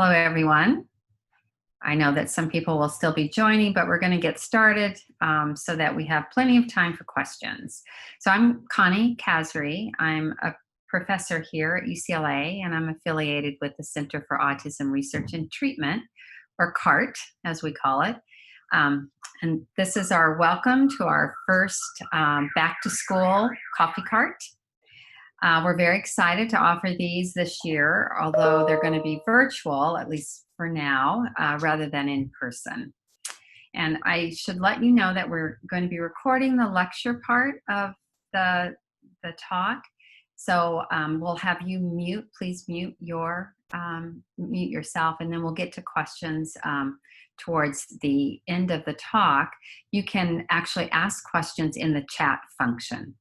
Hello, everyone. I know that some people will still be joining, but we're going to get started so that we have plenty of time for questions. So I'm Connie Kasari. I'm a professor here at UCLA, and I'm affiliated with the Center for Autism Research and Treatment, or CART, as we call it. And this is our welcome to our first back-to-school coffee cart. We're very excited to offer these this year, although they're going to be virtual, at least for now, rather than in person. And I should let you know that we're going to be recording the lecture part of the talk. So we'll have you mute, please mute yourself, and then we'll get to questions towards the end of the talk. You can actually ask questions in the chat function,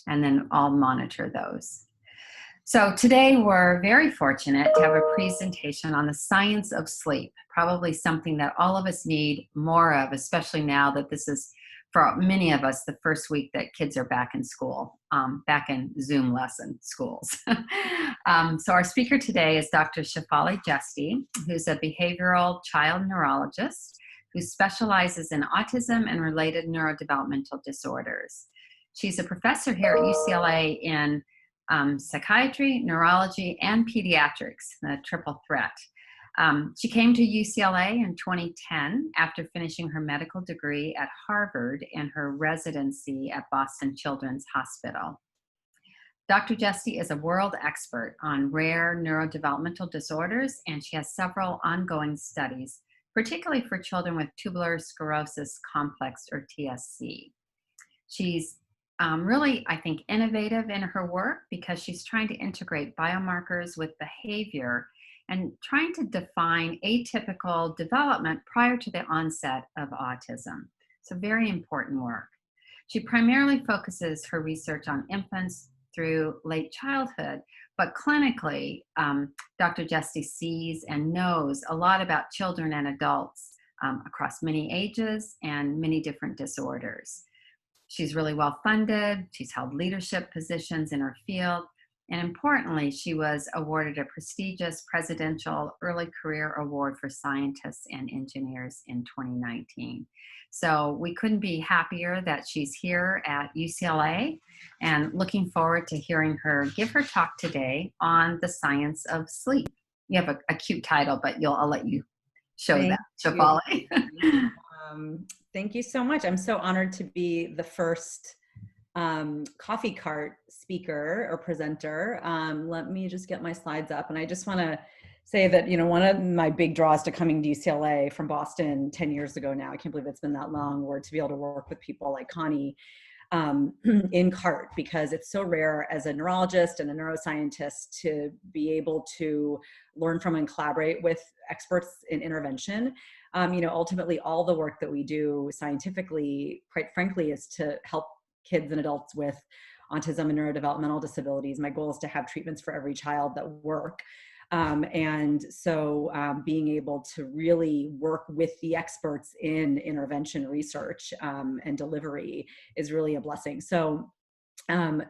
and then I'll monitor those. So today we're very fortunate to have a presentation on the science of sleep, probably something that all of us need more of, especially now that this is, for many of us, the first week that kids are back in school, back in Zoom lesson schools. So our speaker today is Dr. Shafali Jeste, who's a behavioral child neurologist who specializes in autism and related neurodevelopmental disorders. She's a professor here at UCLA in psychiatry, neurology, and pediatrics, the triple threat. She came to UCLA in 2010 after finishing her medical degree at Harvard and her residency at Boston Children's Hospital. Dr. Jeste is a world expert on rare neurodevelopmental disorders, and she has several ongoing studies, particularly for children with tuberous sclerosis complex, or TSC. She's really, I think, innovative in her work because she's trying to integrate biomarkers with behavior and trying to define atypical development prior to the onset of autism. So very important work. She primarily focuses her research on infants through late childhood, but clinically, Dr. Jeste sees and knows a lot about children and adults across many ages and many different disorders. She's really well funded. She's held leadership positions in her field. And importantly, she was awarded a prestigious Presidential Early Career Award for Scientists and Engineers in 2019. So we couldn't be happier that she's here at UCLA, and looking forward to hearing her give her talk today on the science of sleep. You have a cute title, but I'll let you show that, Shafali. Thank you so much. I'm so honored to be the first coffee cart speaker or presenter. Let me just get my slides up. And I just want to say that, one of my big draws to coming to UCLA from Boston 10 years ago now, I can't believe it's been that long, were to be able to work with people like Connie in CART, because it's so rare as a neurologist and a neuroscientist to be able to learn from and collaborate with experts in intervention. Ultimately, all the work that we do scientifically, quite frankly, is to help kids and adults with autism and neurodevelopmental disabilities. My goal is to have treatments for every child that work. And so being able to really work with the experts in intervention research and delivery is really a blessing. So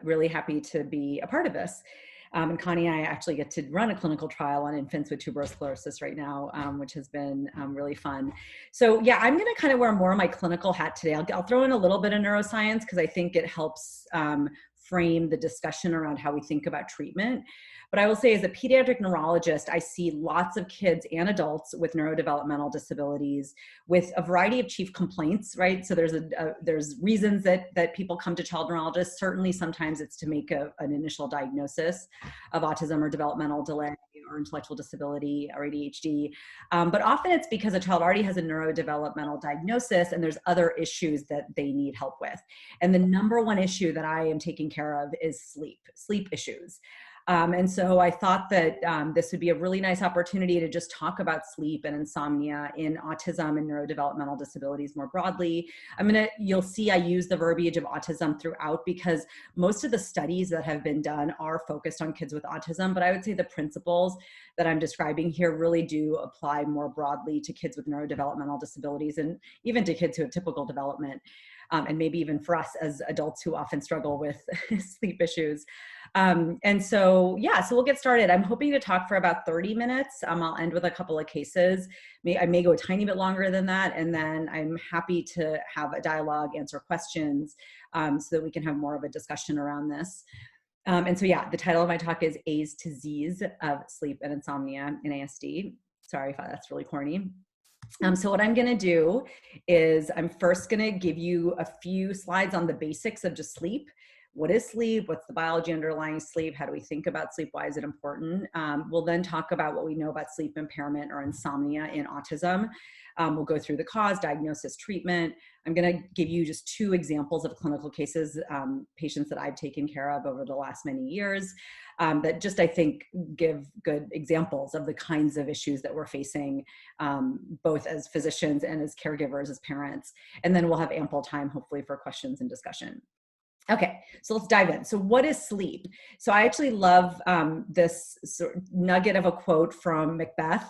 really happy to be a part of this. And Connie and I actually get to run a clinical trial on infants with tuberous sclerosis right now, which has been really fun. So yeah, I'm going to kind of wear more of my clinical hat today. I'll throw in a little bit of neuroscience because I think it helps frame the discussion around how we think about treatment. But I will say, as a pediatric neurologist, I see lots of kids and adults with neurodevelopmental disabilities with a variety of chief complaints, right? So there's reasons that people come to child neurologists. Certainly, sometimes it's to make an initial diagnosis of autism or developmental delay or intellectual disability or ADHD. But often it's because a child already has a neurodevelopmental diagnosis and there's other issues that they need help with. And the number one issue that I am taking care of is sleep issues. And so I thought that this would be a really nice opportunity to just talk about sleep and insomnia in autism and neurodevelopmental disabilities more broadly. You'll see I use the verbiage of autism throughout because most of the studies that have been done are focused on kids with autism, but I would say the principles that I'm describing here really do apply more broadly to kids with neurodevelopmental disabilities and even to kids who have typical development. and maybe even for us as adults who often struggle with sleep issues. And so, yeah, so we'll get started. I'm hoping to talk for about 30 minutes. I'll end with a couple of cases. I may go a tiny bit longer than that. And then I'm happy to have a dialogue, answer questions, so that we can have more of a discussion around this. And so, yeah, the title of my talk is A's to Z's of Sleep and Insomnia in ASD. Sorry if that's really corny. So what I'm going to do is I'm first going to give you a few slides on the basics of just sleep. What is sleep? What's the biology underlying sleep? How do we think about sleep? Why is it important? We'll then talk about what we know about sleep impairment or insomnia in autism. We'll go through the cause, diagnosis, treatment. I'm going to give you just 2 examples of clinical cases, patients that I've taken care of over the last many years, that just, I think, give good examples of the kinds of issues that we're facing, both as physicians and as caregivers, as parents. And then we'll have ample time, hopefully, for questions and discussion. Okay, so let's dive in. So what is sleep? So I actually love this sort of nugget of a quote from Macbeth,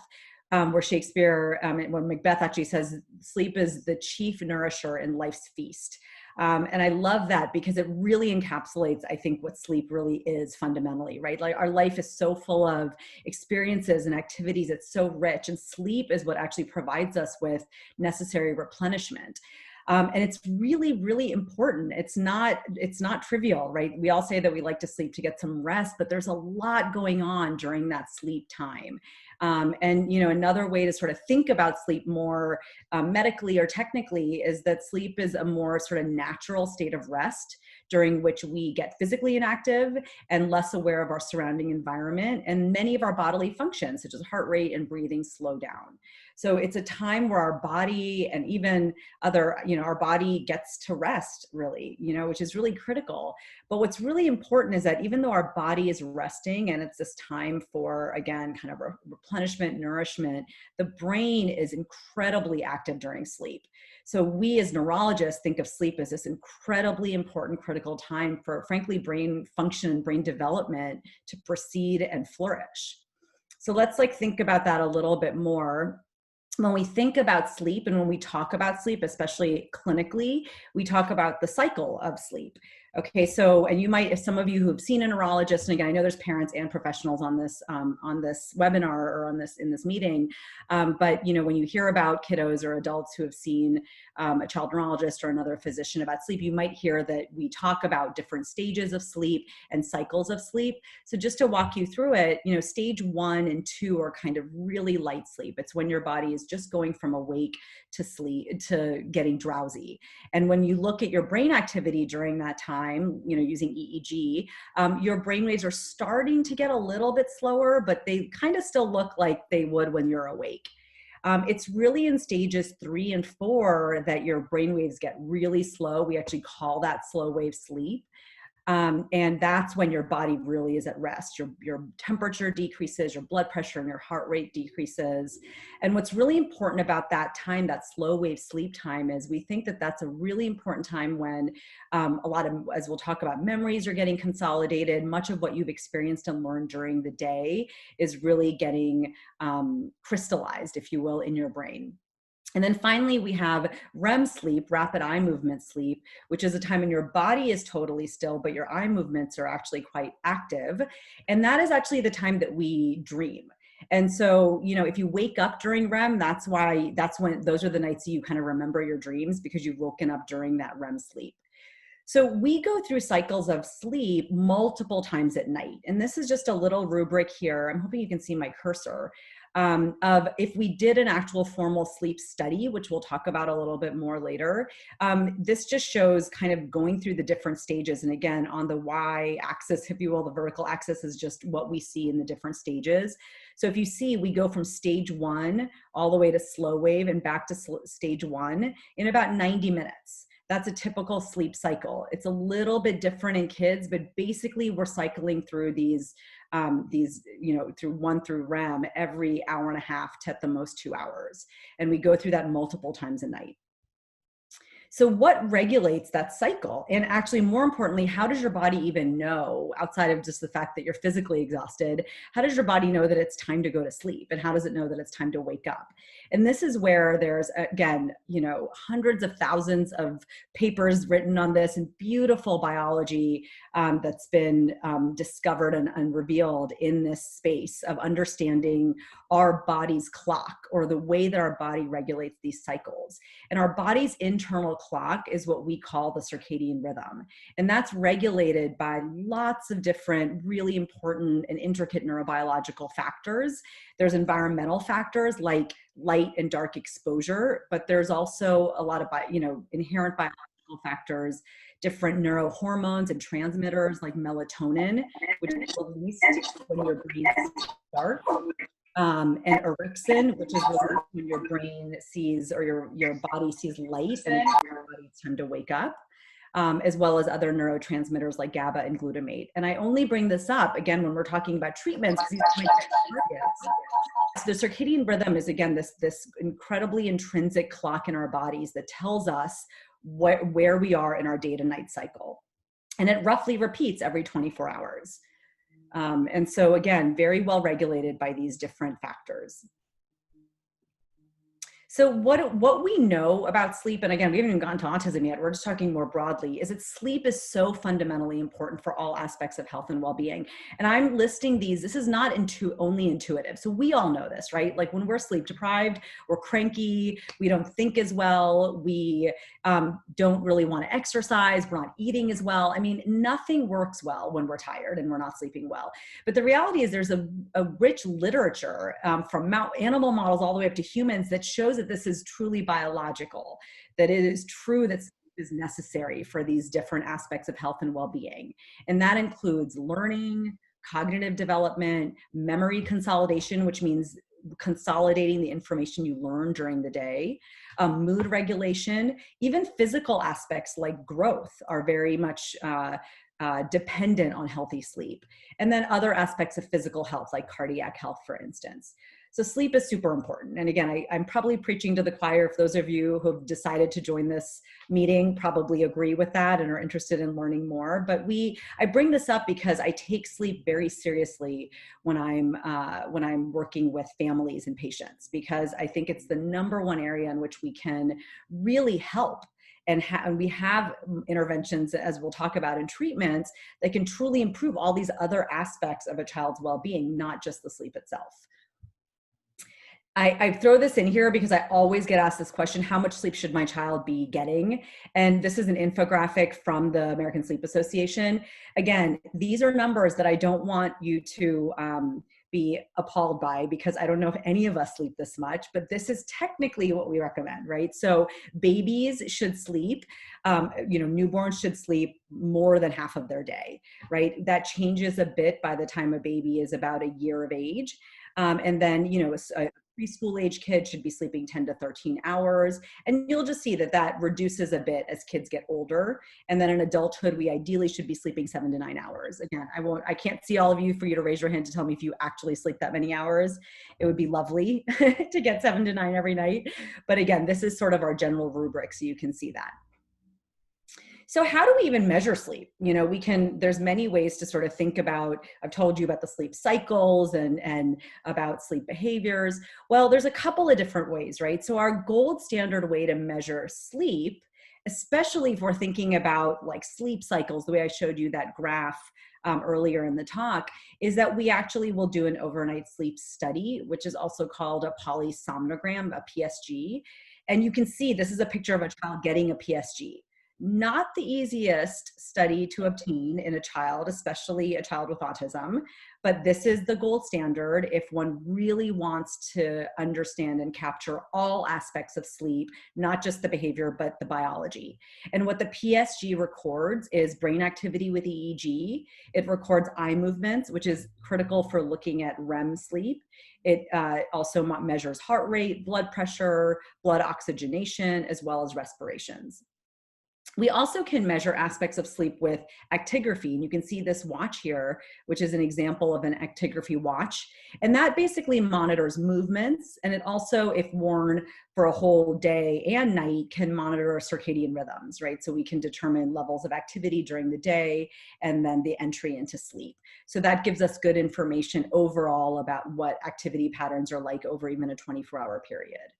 where Shakespeare, when Macbeth actually says, sleep is the chief nourisher in life's feast. And I love that because it really encapsulates, I think, what sleep really is fundamentally, right? Like our life is so full of experiences and activities. It's so rich, and sleep is what actually provides us with necessary replenishment. And it's really, really important. It's not trivial, right? We all say that we like to sleep to get some rest, but there's a lot going on during that sleep time. And, you know, another way to sort of think about sleep more medically or technically is that sleep is a more sort of natural state of rest during which we get physically inactive and less aware of our surrounding environment. And many of our bodily functions, such as heart rate and breathing, slow down. So it's a time where our body and even other, you know, our body gets to rest, really, you know, which is really critical. But what's really important is that even though our body is resting and it's this time for, again, kind of replenishment, nourishment, the brain is incredibly active during sleep. So we as neurologists think of sleep as this incredibly important, critical time for, frankly, brain function, brain development to proceed and flourish. So let's think about that a little bit more. When we think about sleep and when we talk about sleep, especially clinically, we talk about the cycle of sleep. Okay, so, and you might, if some of you who have seen a neurologist, and again, I know there's parents and professionals on this webinar or in this meeting, but you know, when you hear about kiddos or adults who have seen a child neurologist or another physician about sleep, you might hear that we talk about different stages of sleep and cycles of sleep. So just to walk you through it, you know, stage 1 and 2 are kind of really light sleep. It's when your body is just going from awake to sleep to getting drowsy. And when you look at your brain activity during that time, you know, using EEG, your brain waves are starting to get a little bit slower, but they kind of still look like they would when you're awake. It's really in stages 3 and 4 that your brain waves get really slow. We actually call that slow wave sleep. And that's when your body really is at rest. Your temperature decreases, your blood pressure and your heart rate decreases. And what's really important about that time, that slow wave sleep time, is we think that that's a really important time when a lot of, as we'll talk about, memories are getting consolidated. Much of what you've experienced and learned during the day is really getting crystallized, if you will, in your brain. And then finally, we have REM sleep, rapid eye movement sleep, which is a time when your body is totally still, but your eye movements are actually quite active. And that is actually the time that we dream. And so, you know, if you wake up during REM, that's when those are the nights you kind of remember your dreams, because you've woken up during that REM sleep. So we go through cycles of sleep multiple times at night. And this is just a little rubric here. I'm hoping you can see my cursor. Of if we did an actual formal sleep study, which we'll talk about a little bit more later, this just shows kind of going through the different stages. And again, on the y-axis, if you will, the vertical axis is just what we see in the different stages. So if you see, we go from stage 1 all the way to slow wave and back to stage 1 in about 90 minutes. That's a typical sleep cycle. It's a little bit different in kids, but basically we're cycling through these, you know, through 1 through REM every hour and a half to at the most 2 hours. And we go through that multiple times a night. So what regulates that cycle? And actually, more importantly, how does your body even know, outside of just the fact that you're physically exhausted, how does your body know that it's time to go to sleep? And how does it know that it's time to wake up? And this is where there's, again, hundreds of thousands of papers written on this, and beautiful biology that's been discovered and revealed in this space of understanding our body's clock, or the way that our body regulates these cycles. And our body's internal clock is what we call the circadian rhythm. And that's regulated by lots of different really important and intricate neurobiological factors. There's environmental factors like light and dark exposure, but there's also a lot of inherent biological factors, different neurohormones and transmitters like melatonin, which is released when your brain is dark. And orexin, which is when your brain sees, or your body sees light, and it's time to wake up, as well as other neurotransmitters like GABA and glutamate. And I only bring this up, again, when we're talking about treatments, because these targets. The circadian rhythm is, again, this incredibly intrinsic clock in our bodies that tells us where we are in our day to night cycle. And it roughly repeats every 24 hours. And so, again, very well regulated by these different factors. So what we know about sleep, and again, we haven't even gotten to autism yet, we're just talking more broadly, is that sleep is so fundamentally important for all aspects of health and well-being. And I'm listing these, this is not only intuitive. So we all know this, right? Like when we're sleep deprived, we're cranky, we don't think as well, we don't really want to exercise, we're not eating as well. I mean, nothing works well when we're tired and we're not sleeping well. But the reality is there's a rich literature from animal models all the way up to humans that shows that this is truly biological, that it is true that sleep is necessary for these different aspects of health and well-being. And that includes learning, cognitive development, memory consolidation, which means consolidating the information you learn during the day, mood regulation, even physical aspects like growth are very much dependent on healthy sleep. And then other aspects of physical health, like cardiac health, for instance. So sleep is super important. And again, I'm probably preaching to the choir. If those of you who've decided to join this meeting probably agree with that and are interested in learning more. But I bring this up because I take sleep very seriously when I'm working with families and patients, because I think it's the number one area in which we can really help. And we have interventions, as we'll talk about, in treatments that can truly improve all these other aspects of a child's well-being, not just the sleep itself. I throw this in here because I always get asked this question: how much sleep should my child be getting? And this is an infographic from the American Sleep Association. Again, these are numbers that I don't want you to be appalled by, because I don't know if any of us sleep this much, but this is technically what we recommend, right? So babies should sleep, newborns should sleep more than half of their day, right? That changes a bit by the time a baby is about a year of age. And then, a preschool age kid should be sleeping 10 to 13 hours. And you'll just see that reduces a bit as kids get older. And then in adulthood, we ideally should be sleeping 7 to 9 hours. Again, I can't see all of you for you to raise your hand to tell me if you actually sleep that many hours. It would be lovely to get 7 to 9 every night. But again, this is sort of our general rubric, so you can see that. So how do we even measure sleep? There's many ways to sort of think about, I've told you about the sleep cycles and about sleep behaviors. Well, there's a couple of different ways, right? So our gold standard way to measure sleep, especially if we're thinking about like sleep cycles, the way I showed you that graph earlier in the talk, is that we actually will do an overnight sleep study, which is also called a polysomnogram, a PSG. And you can see this is a picture of a child getting a PSG. Not the easiest study to obtain in a child, especially a child with autism, but this is the gold standard if one really wants to understand and capture all aspects of sleep, not just the behavior, but the biology. And what the PSG records is brain activity with EEG. It records eye movements, which is critical for looking at REM sleep. It also measures heart rate, blood pressure, blood oxygenation, as well as respirations. We also can measure aspects of sleep with actigraphy. And you can see this watch here, which is an example of an actigraphy watch. And that basically monitors movements. And it also, if worn for a whole day and night, can monitor circadian rhythms, right? So we can determine levels of activity during the day and then the entry into sleep. So that gives us good information overall about what activity patterns are like over even a 24-hour period.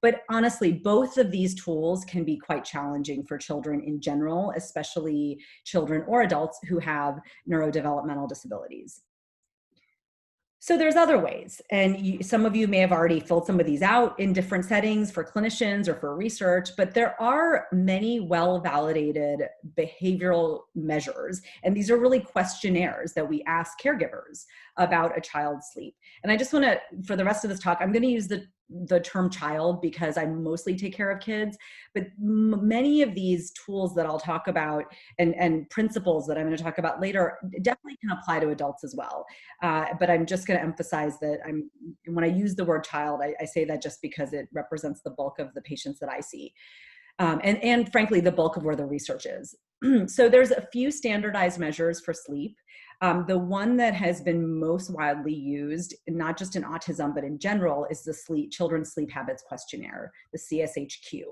But honestly, both of these tools can be quite challenging for children in general, especially children or adults who have neurodevelopmental disabilities. So there's other ways, and some of you may have already filled some of these out in different settings for clinicians or for research, but there are many well-validated behavioral measures, and these are really questionnaires that we ask caregivers about a child's sleep. And I just want to, for the rest of this talk, I'm going to use the term child because I mostly take care of kids, but many of these tools that I'll talk about and principles that I'm going to talk about later definitely can apply to adults as well. But I'm just going to emphasize that when I use the word child, I say that just because it represents the bulk of the patients that I see. And frankly, the bulk of where the research is. So there's a few standardized measures for sleep. The one that has been most widely used, not just in autism, but in general, is the Children's Sleep Habits Questionnaire, the CSHQ.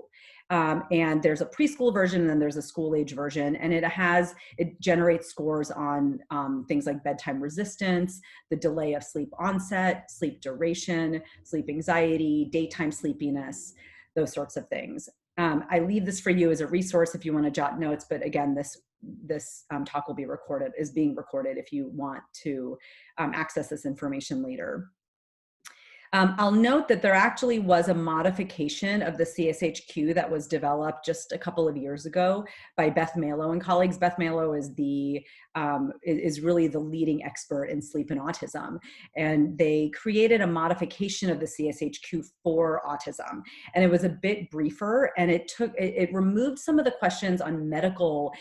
And there's a preschool version and then there's a school age version, and it generates scores on things like bedtime resistance, the delay of sleep onset, sleep duration, sleep anxiety, daytime sleepiness, those sorts of things. I leave this for you as a resource if you want to jot notes, but again, this talk will be being recorded if you want to access this information later. I'll note that there actually was a modification of the CSHQ that was developed just a couple of years ago by Beth Malo and colleagues. Beth Malo is really the leading expert in sleep and autism. And they created a modification of the CSHQ for autism. And it was a bit briefer, and it removed some of the questions on medical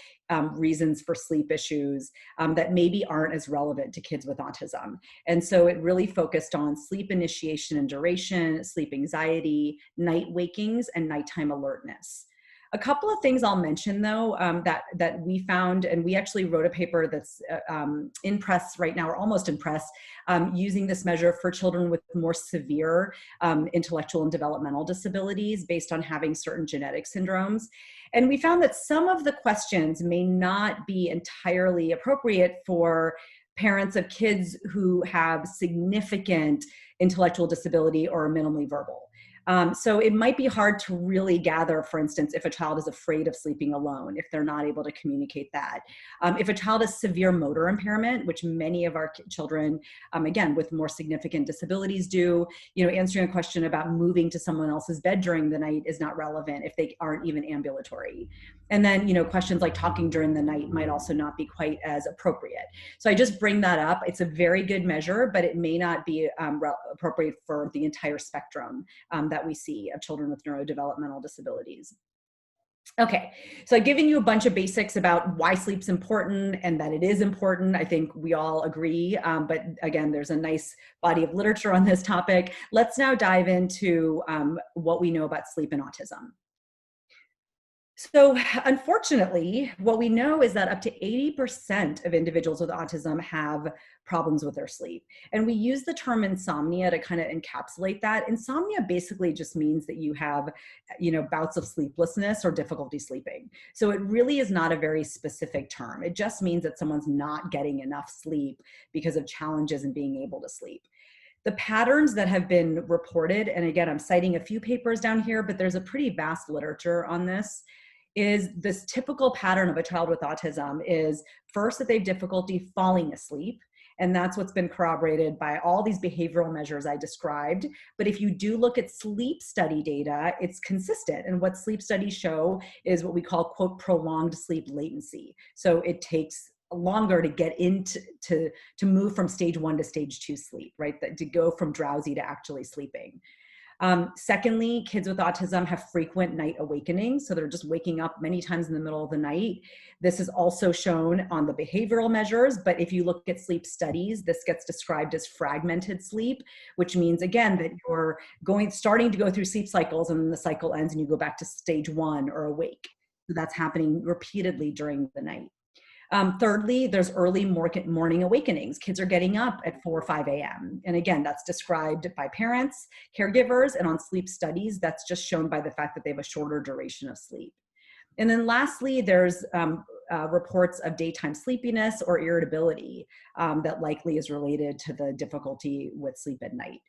reasons for sleep issues that maybe aren't as relevant to kids with autism. And so it really focused on sleep initiation and duration, sleep anxiety, night wakings, and nighttime alertness. A couple of things I'll mention though that we found, and we actually wrote a paper that's in press right now, or almost in press, using this measure for children with more severe intellectual and developmental disabilities based on having certain genetic syndromes. And we found that some of the questions may not be entirely appropriate for parents of kids who have significant intellectual disability or are minimally verbal. So it might be hard to really gather, for instance, if a child is afraid of sleeping alone, if they're not able to communicate that. If a child has severe motor impairment, which many of our children, again, with more significant disabilities do, answering a question about moving to someone else's bed during the night is not relevant if they aren't even ambulatory. And then, questions like talking during the night might also not be quite as appropriate. So I just bring that up. It's a very good measure, but it may not be appropriate for the entire spectrum that we see of children with neurodevelopmental disabilities. Okay, so I've given you a bunch of basics about why sleep's important and that it is important. I think we all agree, but again, there's a nice body of literature on this topic. Let's now dive into what we know about sleep and autism. So unfortunately, what we know is that up to 80% of individuals with autism have problems with their sleep. And we use the term insomnia to kind of encapsulate that. Insomnia basically just means that you have, bouts of sleeplessness or difficulty sleeping. So it really is not a very specific term. It just means that someone's not getting enough sleep because of challenges in being able to sleep. The patterns that have been reported, and again, I'm citing a few papers down here, but there's a pretty vast literature on this, is this typical pattern of a child with autism is first that they have difficulty falling asleep. And that's what's been corroborated by all these behavioral measures I described. But if you do look at sleep study data, it's consistent. And what sleep studies show is what we call, quote, prolonged sleep latency. So it takes longer to get into to move from stage 1 to stage 2 sleep, right? To go from drowsy to actually sleeping. Secondly, kids with autism have frequent night awakenings. So they're just waking up many times in the middle of the night. This is also shown on the behavioral measures, but if you look at sleep studies, this gets described as fragmented sleep, which means, again, that you're starting to go through sleep cycles and then the cycle ends and you go back to stage 1 or awake. So that's happening repeatedly during the night. Thirdly, there's early morning awakenings. Kids are getting up at 4 or 5 a.m. And again, that's described by parents, caregivers, and on sleep studies, that's just shown by the fact that they have a shorter duration of sleep. And then lastly, there's reports of daytime sleepiness or irritability that likely is related to the difficulty with sleep at night.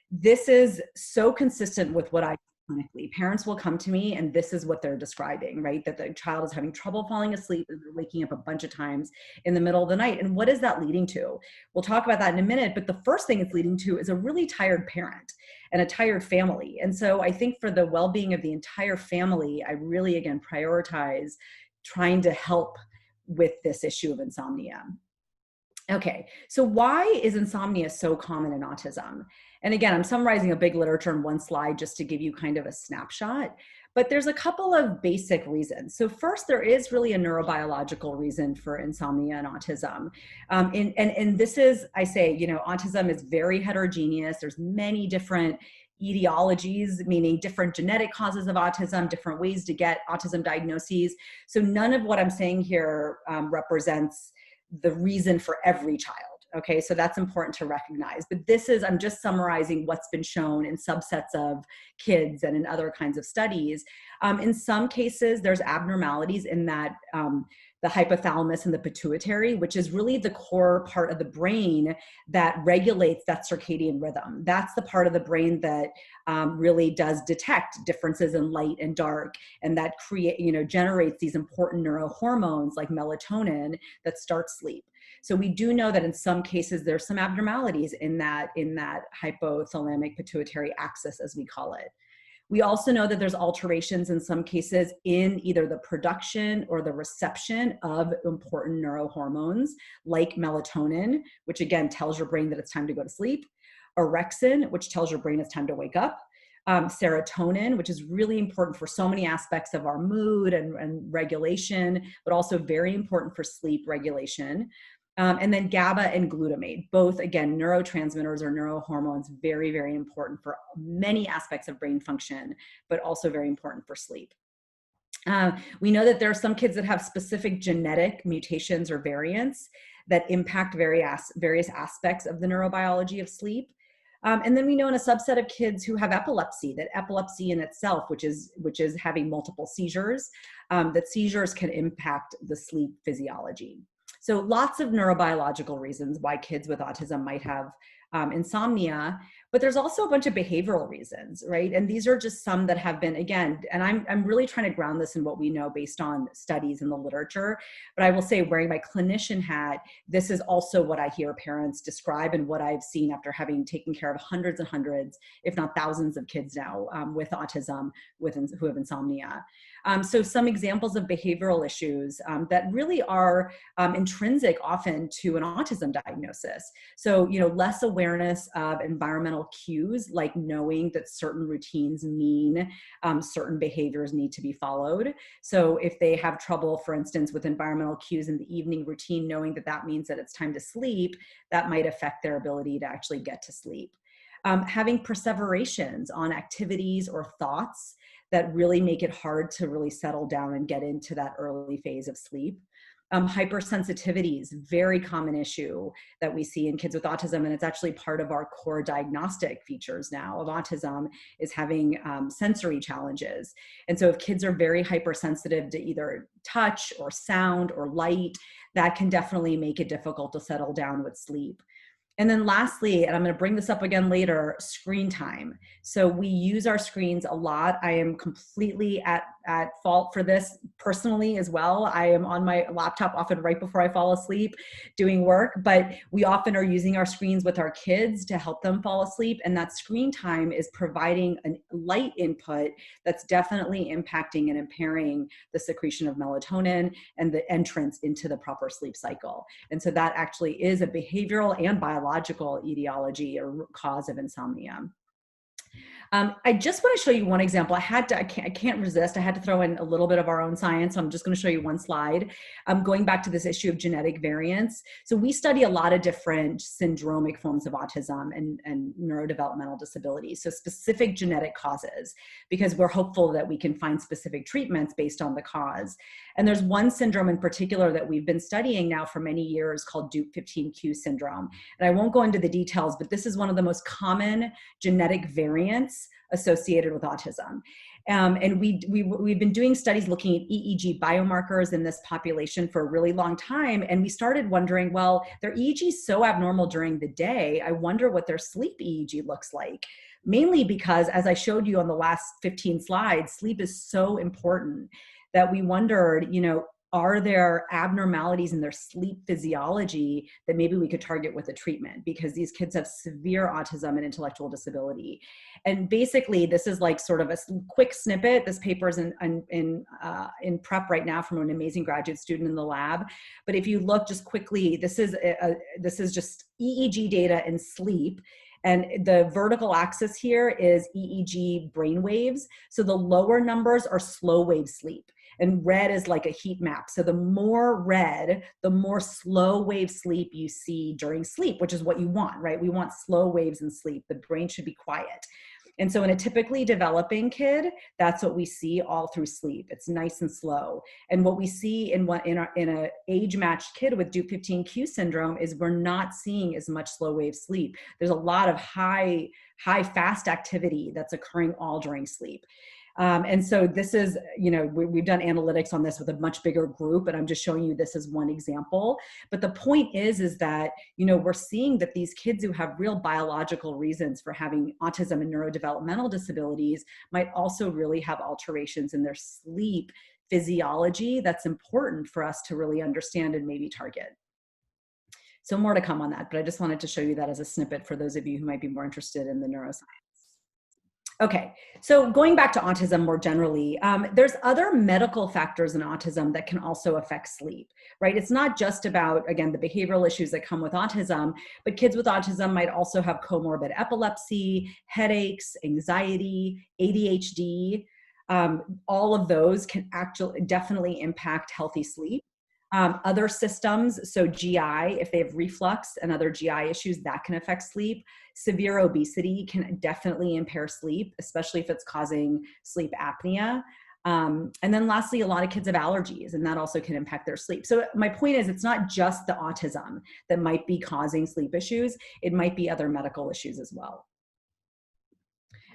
This is so consistent with what I clinically. Parents will come to me and this is what they're describing, right? That the child is having trouble falling asleep and they're waking up a bunch of times in the middle of the night. And what is that leading to? We'll talk about that in a minute, but the first thing it's leading to is a really tired parent and a tired family. And so I think for the well-being of the entire family, I really, again, prioritize trying to help with this issue of insomnia. Okay, so why is insomnia so common in autism? And again, I'm summarizing a big literature in one slide just to give you kind of a snapshot, but there's a couple of basic reasons. So first, there is really a neurobiological reason for insomnia and autism. And this is, I say, you know, autism is very heterogeneous. There's many different etiologies, meaning different genetic causes of autism, different ways to get autism diagnoses. So none of what I'm saying here represents the reason for every child. Okay, so that's important to recognize. But this is, I'm just summarizing what's been shown in subsets of kids and in other kinds of studies. In some cases, there's abnormalities in that the hypothalamus and the pituitary, which is really the core part of the brain that regulates that circadian rhythm. That's the part of the brain that really does detect differences in light and dark, and that generates these important neurohormones like melatonin that start sleep. So we do know that in some cases there's some abnormalities in that hypothalamic pituitary axis, as we call it. We also know that there's alterations in some cases in either the production or the reception of important neurohormones like melatonin, which again tells your brain that it's time to go to sleep, orexin, which tells your brain it's time to wake up, serotonin, which is really important for so many aspects of our mood and regulation, but also very important for sleep regulation. And then GABA and glutamate, both, again, neurotransmitters or neurohormones, very, very important for many aspects of brain function, but also very important for sleep. We know that there are some kids that have specific genetic mutations or variants that impact various aspects of the neurobiology of sleep. And then we know in a subset of kids who have epilepsy, that epilepsy in itself, which is having multiple seizures, that seizures can impact the sleep physiology. So lots of neurobiological reasons why kids with autism might have insomnia, but there's also a bunch of behavioral reasons, right? And these are just some that have been, again, and I'm really trying to ground this in what we know based on studies in the literature, but I will say, wearing my clinician hat, this is also what I hear parents describe and what I've seen after having taken care of hundreds and hundreds, if not thousands of kids now with autism who have insomnia. So some examples of behavioral issues that really are intrinsic often to an autism diagnosis. So, less awareness of environmental cues, like knowing that certain routines mean certain behaviors need to be followed. So if they have trouble, for instance, with environmental cues in the evening routine, knowing that that means that it's time to sleep, that might affect their ability to actually get to sleep. Having perseverations on activities or thoughts that really make it hard to really settle down and get into that early phase of sleep. Hypersensitivity is a very common issue that we see in kids with autism, and it's actually part of our core diagnostic features now of autism, is having sensory challenges. And so if kids are very hypersensitive to either touch or sound or light, that can definitely make it difficult to settle down with sleep. And then lastly, and I'm going to bring this up again later, screen time. So we use our screens a lot. I am completely at fault for this personally as well. I am on my laptop often right before I fall asleep doing work, but we often are using our screens with our kids to help them fall asleep. And that screen time is providing a light input that's definitely impacting and impairing the secretion of melatonin and the entrance into the proper sleep cycle. And so that actually is a behavioral and biological etiology or cause of insomnia. I just want to show you one example. I can't resist. I had to throw in a little bit of our own science. So I'm just going to show you one slide. Going back to this issue of genetic variants. So we study a lot of different syndromic forms of autism and neurodevelopmental disabilities. So specific genetic causes, because we're hopeful that we can find specific treatments based on the cause. And there's one syndrome in particular that we've been studying now for many years called Dup15q syndrome. And I won't go into the details, but this is one of the most common genetic variants associated with autism. And we've been doing studies looking at EEG biomarkers in this population for a really long time. And we started wondering, well, their EEG is so abnormal during the day. I wonder what their sleep EEG looks like. Mainly because, as I showed you on the last 15 slides, sleep is so important that we wondered, are there abnormalities in their sleep physiology that maybe we could target with a treatment, because these kids have severe autism and intellectual disability. And basically, this is like sort of a quick snippet. This paper is in prep right now from an amazing graduate student in the lab. But if you look just quickly, this is just EEG data in sleep. And the vertical axis here is EEG brain waves. So the lower numbers are slow wave sleep. And red is like a heat map. So the more red, the more slow wave sleep you see during sleep, which is what you want, right? We want slow waves in sleep. The brain should be quiet. And so in a typically developing kid, that's what we see all through sleep. It's nice and slow. And what we see in a age-matched kid with Dup15q syndrome is we're not seeing as much slow wave sleep. There's a lot of high fast activity that's occurring all during sleep. And so this is, we've done analytics on this with a much bigger group, and I'm just showing you this as one example. But the point is that, we're seeing that these kids who have real biological reasons for having autism and neurodevelopmental disabilities might also really have alterations in their sleep physiology that's important for us to really understand and maybe target. So more to come on that, but I just wanted to show you that as a snippet for those of you who might be more interested in the neuroscience. Okay, so going back to autism more generally, there's other medical factors in autism that can also affect sleep, right? It's not just about, again, the behavioral issues that come with autism, but kids with autism might also have comorbid epilepsy, headaches, anxiety, ADHD. All of those can actually definitely impact healthy sleep. Other systems, so GI, if they have reflux and other GI issues, that can affect sleep. Severe obesity can definitely impair sleep, especially if it's causing sleep apnea. And then lastly, a lot of kids have allergies, and that also can impact their sleep. So my point is, it's not just the autism that might be causing sleep issues. It might be other medical issues as well.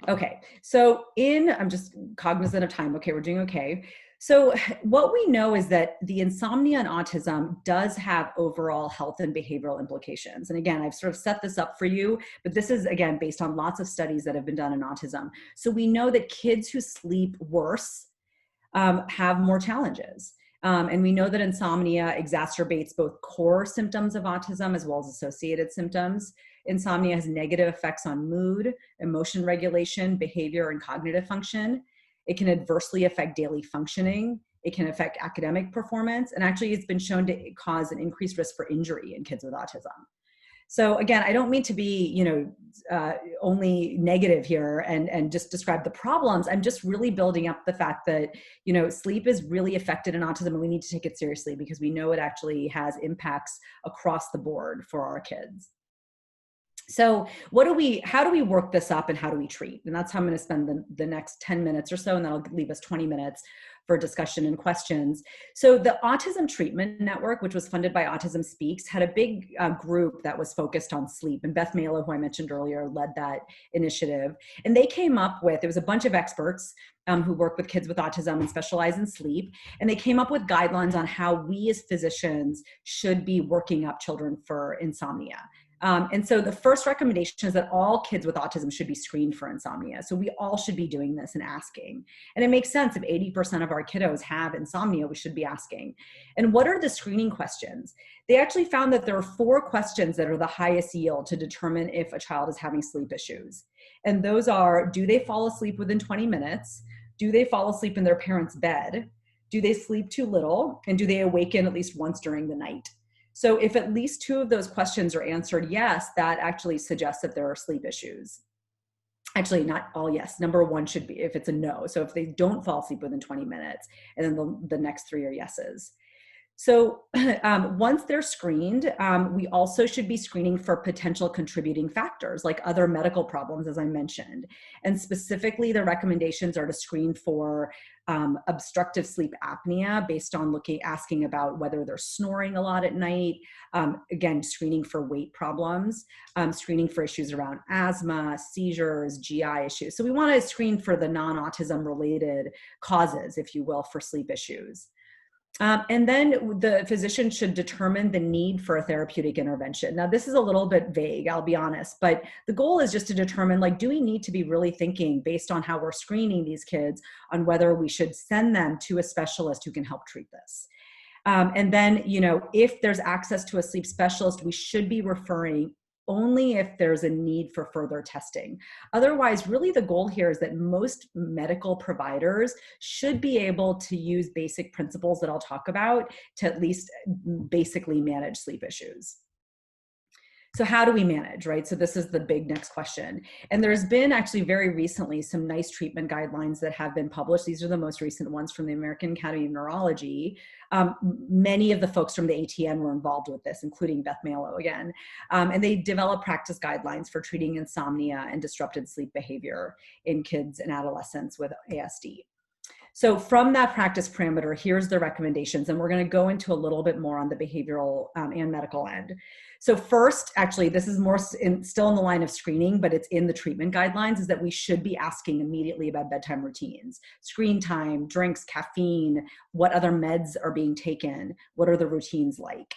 Okay, so I'm just cognizant of time. Okay, we're doing okay. So what we know is that the insomnia and autism does have overall health and behavioral implications. And again, I've sort of set this up for you, but this is, again, based on lots of studies that have been done in autism. So we know that kids who sleep worse have more challenges. And we know that insomnia exacerbates both core symptoms of autism as well as associated symptoms. Insomnia has negative effects on mood, emotion regulation, behavior, and cognitive function. It can adversely affect daily functioning. It can affect academic performance. And actually, it's been shown to cause an increased risk for injury in kids with autism. So again, I don't mean to be, only negative here and just describe the problems. I'm just really building up the fact that, sleep is really affected in autism, and we need to take it seriously because we know it actually has impacts across the board for our kids. So how do we work this up and how do we treat? And that's how I'm going to spend the next 10 minutes or so, and that'll leave us 20 minutes for discussion and questions. So the Autism Treatment Network, which was funded by Autism Speaks, had a big group that was focused on sleep. And Beth Malo, who I mentioned earlier, led that initiative. And they came up with, it was a bunch of experts who work with kids with autism and specialize in sleep. And they came up with guidelines on how we as physicians should be working up children for insomnia. And so the first recommendation is that all kids with autism should be screened for insomnia. So we all should be doing this and asking. And it makes sense if 80% of our kiddos have insomnia, we should be asking. And what are the screening questions? They actually found that there are 4 questions that are the highest yield to determine if a child is having sleep issues. And those are, do they fall asleep within 20 minutes? Do they fall asleep in their parents' bed? Do they sleep too little? And do they awaken at least once during the night? So if at least 2 of those questions are answered yes, that actually suggests that there are sleep issues. Actually, not all yes. Number one should be if it's a no. So if they don't fall asleep within 20 minutes, and then the next three are yeses. So once they're screened, we also should be screening for potential contributing factors like other medical problems, as I mentioned. And specifically, the recommendations are to screen for obstructive sleep apnea based on asking about whether they're snoring a lot at night. Again, screening for weight problems, screening for issues around asthma, seizures, GI issues. So we want to screen for the non-autism related causes, if you will, for sleep issues. And then the physician should determine the need for a therapeutic intervention. Now, this is a little bit vague, I'll be honest, but the goal is just to determine, like, do we need to be really thinking based on how we're screening these kids on whether we should send them to a specialist who can help treat this. And then, if there's access to a sleep specialist, we should be referring only if there's a need for further testing. Otherwise, really the goal here is that most medical providers should be able to use basic principles that I'll talk about to at least basically manage sleep issues. So how do we manage, right? So this is the big next question. And there's been actually very recently some nice treatment guidelines that have been published. These are the most recent ones from the American Academy of Neurology. Many of the folks from the ATN were involved with this, including Beth Malo again. And they developed practice guidelines for treating insomnia and disrupted sleep behavior in kids and adolescents with ASD. So from that practice parameter, here's the recommendations, and we're going to go into a little bit more on the behavioral and medical end. So first, actually, this is more still in the line of screening, but it's in the treatment guidelines, is that we should be asking immediately about bedtime routines, screen time, drinks, caffeine, what other meds are being taken, what are the routines like.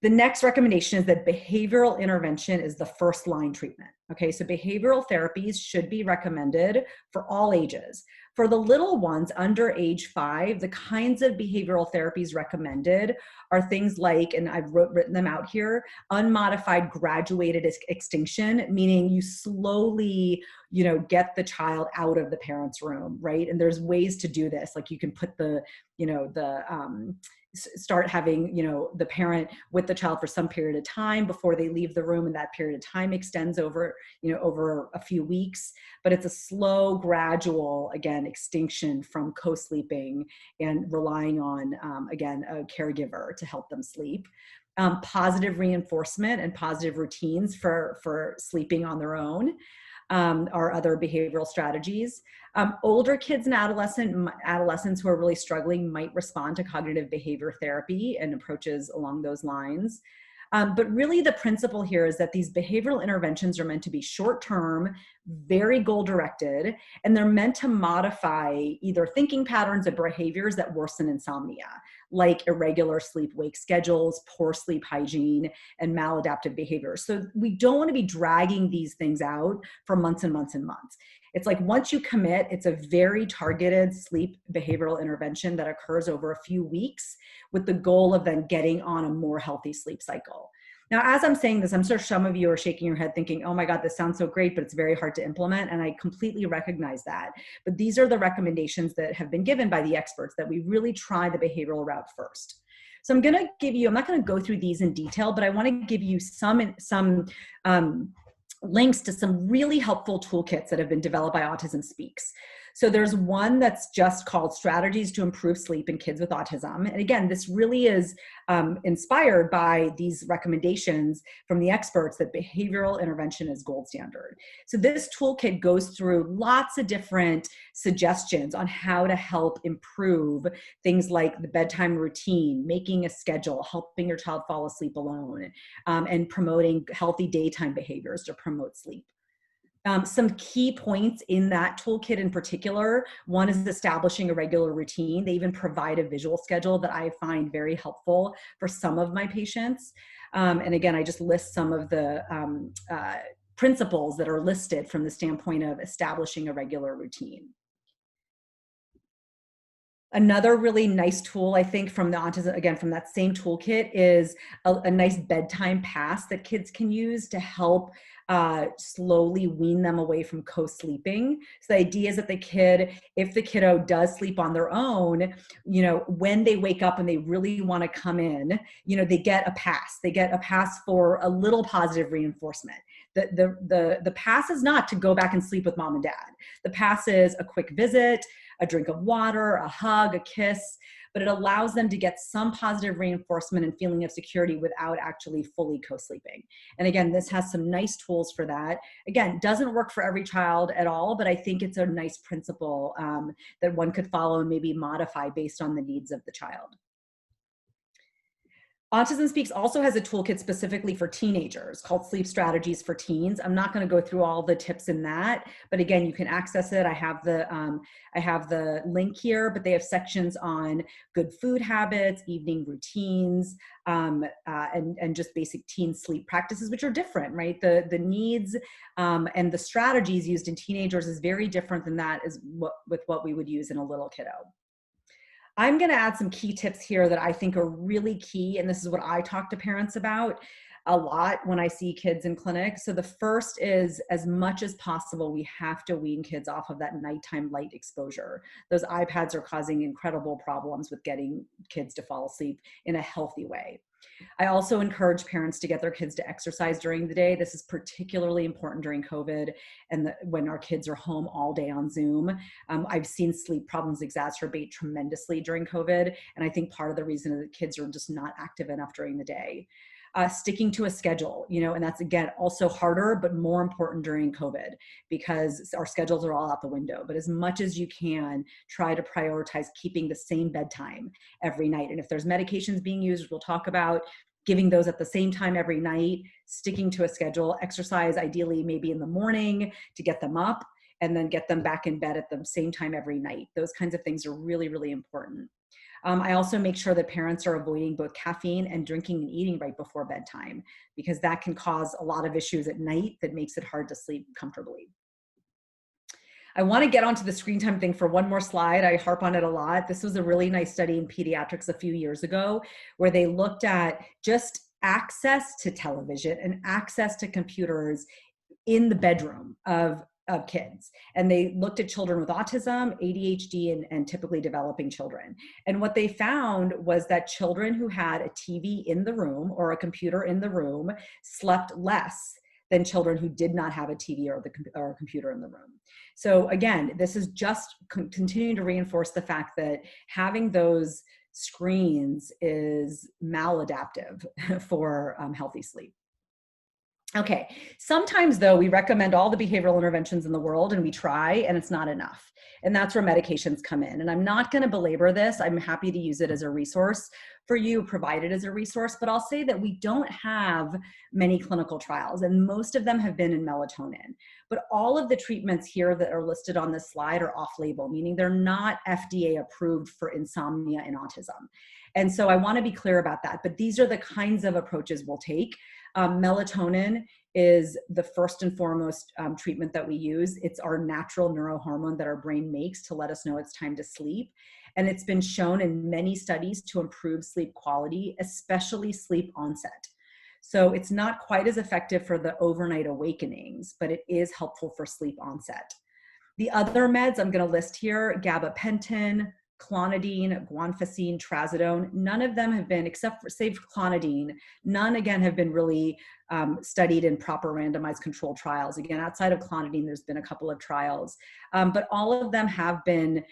The next recommendation is that behavioral intervention is the first line treatment. Okay, so behavioral therapies should be recommended for all ages. For the little ones under age 5, the kinds of behavioral therapies recommended are things like, and I've written them out here, unmodified graduated extinction, meaning you slowly, get the child out of the parent's room, right? And there's ways to do this. Like you can put start having, the parent with the child for some period of time before they leave the room, and that period of time extends over a few weeks. But it's a slow, gradual, again, extinction from co-sleeping and relying on, again, a caregiver to help them sleep. Positive reinforcement and positive routines for sleeping on their own are other behavioral strategies. Older kids and adolescents who are really struggling might respond to cognitive behavior therapy and approaches along those lines. But really the principle here is that these behavioral interventions are meant to be short-term, very goal-directed, and they're meant to modify either thinking patterns or behaviors that worsen insomnia, like irregular sleep-wake schedules, poor sleep hygiene, and maladaptive behaviors. So we don't want to be dragging these things out for months and months and months. It's like once you commit, it's a very targeted sleep behavioral intervention that occurs over a few weeks with the goal of then getting on a more healthy sleep cycle. Now, as I'm saying this, I'm sure some of you are shaking your head thinking, oh my God, this sounds so great, but it's very hard to implement. And I completely recognize that. But these are the recommendations that have been given by the experts, that we really try the behavioral route first. So I'm going to give you, I'm not going to go through these in detail, but I want to give you some links to some really helpful toolkits that have been developed by Autism Speaks. So there's one that's just called Strategies to Improve Sleep in Kids with Autism. And again, this really is inspired by these recommendations from the experts that behavioral intervention is gold standard. So this toolkit goes through lots of different suggestions on how to help improve things like the bedtime routine, making a schedule, helping your child fall asleep alone, and promoting healthy daytime behaviors to promote sleep. Some key points in that toolkit in particular, one is establishing a regular routine. They even provide a visual schedule that I find very helpful for some of my patients. And again, I just list some of the principles that are listed from the standpoint of establishing a regular routine. Another really nice tool, I think, from the autism, again, from that same toolkit, is a nice bedtime pass that kids can use to help slowly wean them away from co-sleeping. So the idea is that if the kiddo does sleep on their own, when they wake up and they really want to come in, they get a pass. They get a pass for a little positive reinforcement The pass is not to go back and sleep with mom and dad. The pass is a quick visit, a drink of water, a hug, a kiss, but it allows them to get some positive reinforcement and feeling of security without actually fully co-sleeping. And again, this has some nice tools for that. Again, doesn't work for every child at all, but I think it's a nice principle that one could follow and maybe modify based on the needs of the child. Autism Speaks also has a toolkit specifically for teenagers called Sleep Strategies for Teens. I'm not going to go through all the tips in that, but again, you can access it. I have the link here, but they have sections on good food habits, evening routines, and just basic teen sleep practices, which are different, right? The needs and the strategies used in teenagers is very different than that with what we would use in a little kiddo. I'm going to add some key tips here that I think are really key, and this is what I talk to parents about a lot when I see kids in clinic. So the first is, as much as possible, we have to wean kids off of that nighttime light exposure. Those iPads are causing incredible problems with getting kids to fall asleep in a healthy way. I also encourage parents to get their kids to exercise during the day. This is particularly important during COVID and when our kids are home all day on Zoom. I've seen sleep problems exacerbate tremendously during COVID. And I think part of the reason is that kids are just not active enough during the day. Sticking to a schedule, and that's, again, also harder, but more important during COVID because our schedules are all out the window. But as much as you can, try to prioritize keeping the same bedtime every night. And if there's medications being used, we'll talk about giving those at the same time every night, sticking to a schedule, exercise ideally maybe in the morning to get them up, and then get them back in bed at the same time every night. Those kinds of things are really, really important. I also make sure that parents are avoiding both caffeine and drinking and eating right before bedtime, because that can cause a lot of issues at night that makes it hard to sleep comfortably. I want to get onto the screen time thing for one more slide. I harp on it a lot. This was a really nice study in pediatrics a few years ago where they looked at just access to television and access to computers in the bedroom of kids. And they looked at children with autism, ADHD, and typically developing children. And what they found was that children who had a TV in the room or a computer in the room slept less than children who did not have a TV or a computer in the room. So again, this is just continuing to reinforce the fact that having those screens is maladaptive for healthy sleep. Okay, sometimes though, we recommend all the behavioral interventions in the world and we try and it's not enough. And that's where medications come in. And I'm not going to belabor this. I'm happy to use it as a resource for you, provide it as a resource, but I'll say that we don't have many clinical trials and most of them have been in melatonin. But all of the treatments here that are listed on this slide are off-label, meaning they're not FDA approved for insomnia and autism. And so I want to be clear about that, but these are the kinds of approaches we'll take. Melatonin is the first and foremost treatment that we use. It's our natural neurohormone that our brain makes to let us know it's time to sleep. And it's been shown in many studies to improve sleep quality, especially sleep onset. So it's not quite as effective for the overnight awakenings, but it is helpful for sleep onset. The other meds I'm going to list here, gabapentin, clonidine, guanfacine, trazodone, none of them have been, except for save clonidine, none again have been really studied in proper randomized controlled trials. Again, outside of clonidine, there's been a couple of trials, but all of them have been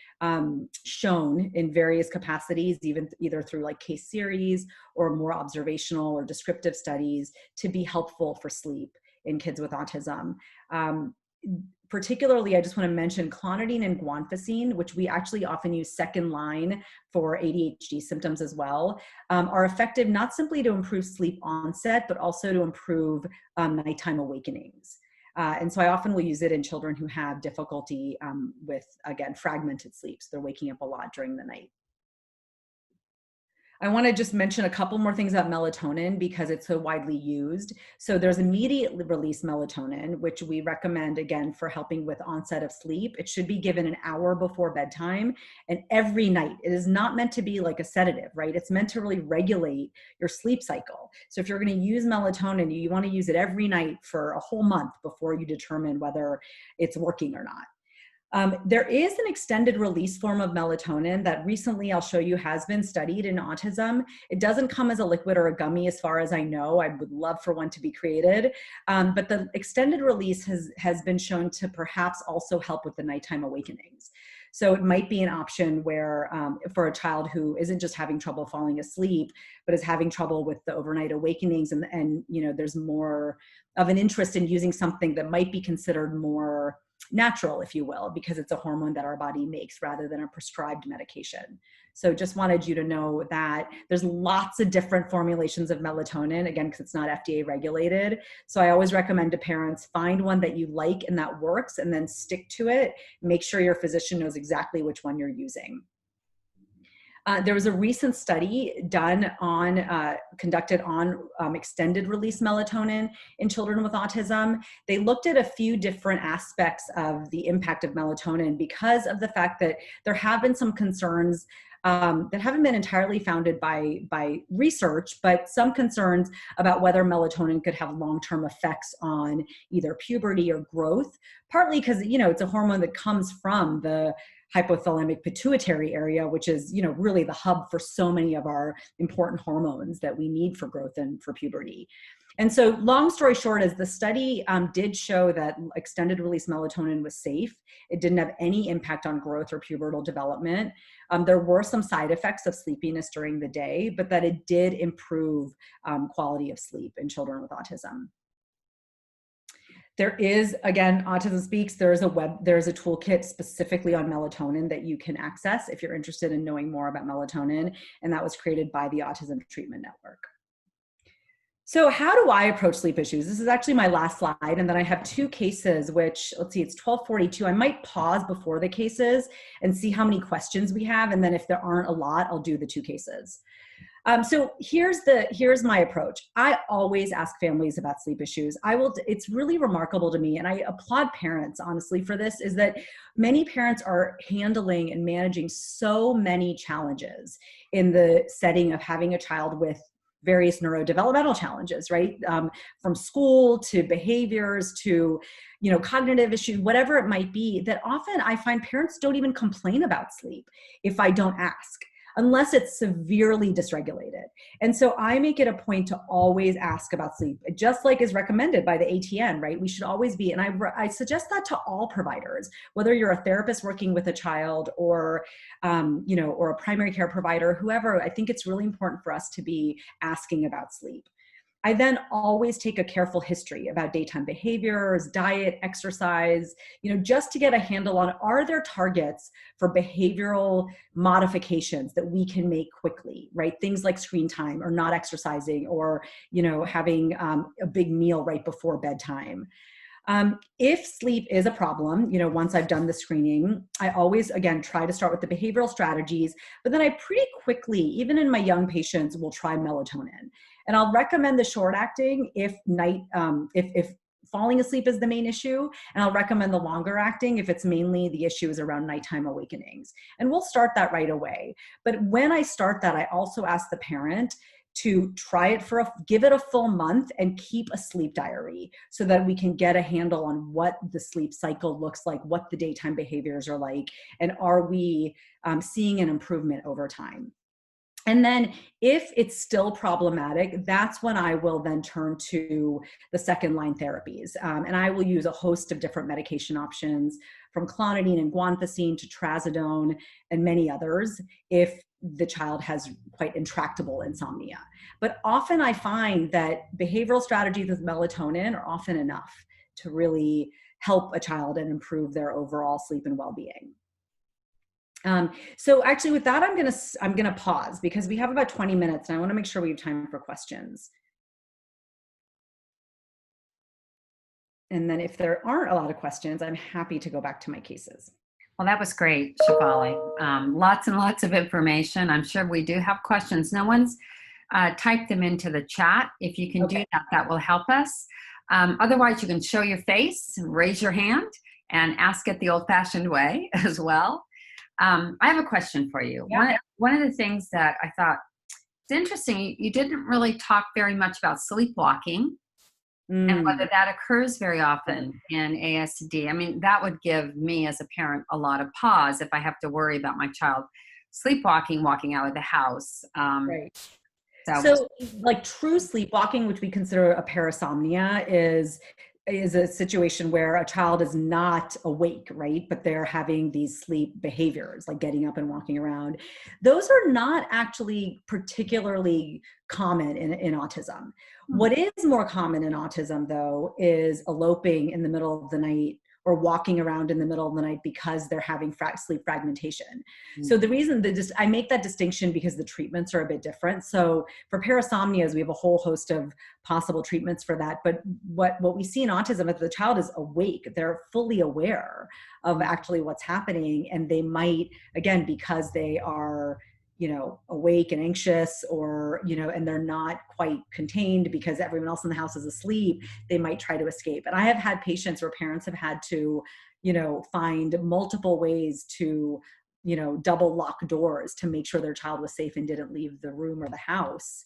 shown in various capacities, either through like case series or more observational or descriptive studies to be helpful for sleep in kids with autism. Particularly, I just want to mention clonidine and guanfacine, which we actually often use second line for ADHD symptoms as well, are effective not simply to improve sleep onset, but also to improve nighttime awakenings. And so I often will use it in children who have difficulty with, again, fragmented sleep. So they're waking up a lot during the night. I want to just mention a couple more things about melatonin because it's so widely used. So there's immediate release melatonin, which we recommend again for helping with onset of sleep. It should be given an hour before bedtime and every night. It is not meant to be like a sedative, right? It's meant to really regulate your sleep cycle. So if you're going to use melatonin, you want to use it every night for a whole month before you determine whether it's working or not. There is an extended release form of melatonin that recently I'll show you has been studied in autism. It doesn't come as a liquid or a gummy as far as I know. I would love for one to be created. But the extended release has been shown to perhaps also help with the nighttime awakenings. So it might be an option where for a child who isn't just having trouble falling asleep, but is having trouble with the overnight awakenings, and there's more of an interest in using something that might be considered more natural, if you will, because it's a hormone that our body makes rather than a prescribed medication. So just wanted you to know that there's lots of different formulations of melatonin, again, because it's not FDA regulated. So I always recommend to parents, find one that you like and that works, and then stick to it. Make sure your physician knows exactly which one you're using. There was a recent study conducted on extended release melatonin in children with autism. They looked at a few different aspects of the impact of melatonin because of the fact that there have been some concerns that haven't been entirely founded by research, but some concerns about whether melatonin could have long-term effects on either puberty or growth, partly because, it's a hormone that comes from the hypothalamic pituitary area, which is, really the hub for so many of our important hormones that we need for growth and for puberty. And so long story short is the study did show that extended release melatonin was safe. It didn't have any impact on growth or pubertal development. There were some side effects of sleepiness during the day, but that it did improve quality of sleep in children with autism. There is, again, Autism Speaks, there's a toolkit specifically on melatonin that you can access if you're interested in knowing more about melatonin, and that was created by the Autism Treatment Network. So how do I approach sleep issues? This is actually my last slide, and then I have two cases, which, let's see, it's 12:42. I might pause before the cases and see how many questions we have, and then if there aren't a lot, I'll do the two cases. So here's my approach. I always ask families about sleep issues. It's really remarkable to me, and I applaud parents, honestly, for this, is that many parents are handling and managing so many challenges in the setting of having a child with various neurodevelopmental challenges, right? From school to behaviors to, cognitive issues, whatever it might be, that often I find parents don't even complain about sleep if I don't ask, unless it's severely dysregulated. And so I make it a point to always ask about sleep, just like is recommended by the ATN, right? We should always be, and I suggest that to all providers, whether you're a therapist working with a child or, or a primary care provider, whoever. I think it's really important for us to be asking about sleep. I then always take a careful history about daytime behaviors, diet, exercise, just to get a handle on, are there targets for behavioral modifications that we can make quickly, right? Things like screen time or not exercising or, having a big meal right before bedtime. If sleep is a problem, once I've done the screening, I always, again, try to start with the behavioral strategies, but then I pretty quickly, even in my young patients, will try melatonin. And I'll recommend the short acting if falling asleep is the main issue, and I'll recommend the longer acting if it's mainly the issue is around nighttime awakenings. And we'll start that right away. But when I start that, I also ask the parent to try it give it a full month and keep a sleep diary so that we can get a handle on what the sleep cycle looks like, what the daytime behaviors are like, and are we seeing an improvement over time. And then if it's still problematic, that's when I will then turn to the second line therapies. And I will use a host of different medication options, from clonidine and guanfacine to trazodone and many others, if the child has quite intractable insomnia. But often I find that behavioral strategies with melatonin are often enough to really help a child and improve their overall sleep and well-being. So actually with that, I'm gonna pause because we have about 20 minutes and I wanna make sure we have time for questions. And then if there aren't a lot of questions, I'm happy to go back to my cases. Well, that was great, Shafali. Lots and lots of information. I'm sure we do have questions. No one's typed them into the chat. If you can do that, that will help us. Otherwise, you can show your face, raise your hand, and ask it the old-fashioned way as well. I have a question for you. Yeah. One of the things that I thought it's interesting, you didn't really talk very much about sleepwalking, And whether Mm. that occurs very often in ASD, I mean, that would give me as a parent a lot of pause if I have to worry about my child sleepwalking, walking out of the house. Right. So, So like true sleepwalking, which we consider a parasomnia, is a situation where a child is not awake, right? But they're having these sleep behaviors, like getting up and walking around. Those are not actually particularly common in autism. What is more common in autism, though, is eloping in the middle of the night or walking around in the middle of the night because they're having sleep fragmentation. So the reason that I make that distinction because the treatments are a bit different. So for parasomnias, we have a whole host of possible treatments for that. But what we see in autism is the child is awake. They're fully aware of actually what's happening. And they might, again, because they are, awake and anxious, or, and they're not quite contained because everyone else in the house is asleep, they might try to escape. And I have had patients where parents have had to, find multiple ways to, double lock doors to make sure their child was safe and didn't leave the room or the house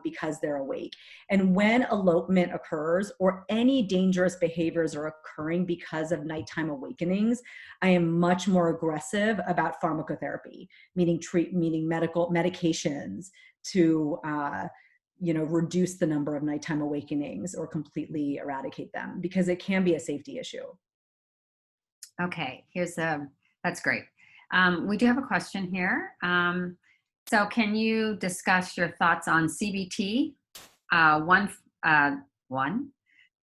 because they're awake. And when elopement occurs or any dangerous behaviors are occurring because of nighttime awakenings, I am much more aggressive about pharmacotherapy, meaning medical medications to reduce the number of nighttime awakenings or completely eradicate them, because it can be a safety issue. okay, that's great. We do have a question here. So can you discuss your thoughts on CBT, one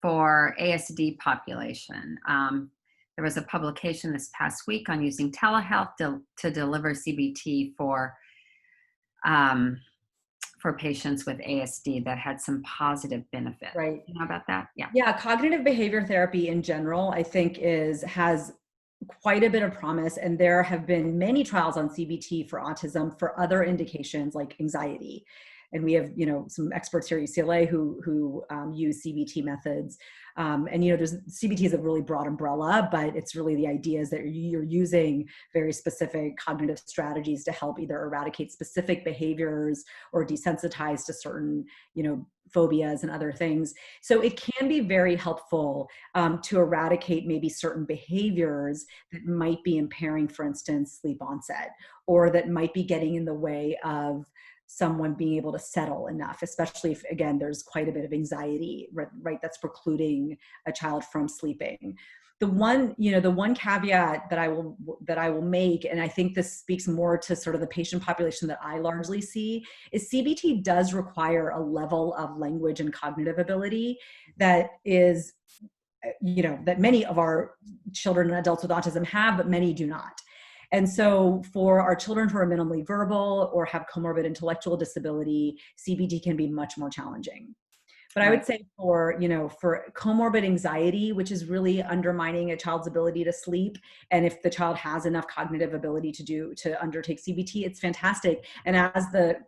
for ASD population? There was a publication this past week on using telehealth to deliver CBT for patients with ASD that had some positive benefit. Right. You know about that? Yeah. Yeah, cognitive behavior therapy in general, I think has quite a bit of promise. And there have been many trials on CBT for autism for other indications like anxiety. And we have, some experts here at UCLA who use CBT methods. And, there's CBT is a really broad umbrella, but it's really the idea is that you're using very specific cognitive strategies to help either eradicate specific behaviors or desensitize to certain, phobias and other things. So it can be very helpful to eradicate maybe certain behaviors that might be impairing, for instance, sleep onset, or that might be getting in the way of someone being able to settle enough, especially if, again, there's quite a bit of anxiety, right, that's precluding a child from sleeping. The one caveat that I will make, and I think this speaks more to sort of the patient population that I largely see, is CBT does require a level of language and cognitive ability that is, that many of our children and adults with autism have, but many do not. And so for our children who are minimally verbal or have comorbid intellectual disability, CBT can be much more challenging. But I would say for comorbid anxiety, which is really undermining a child's ability to sleep, and if the child has enough cognitive ability to undertake CBT, it's fantastic. And as the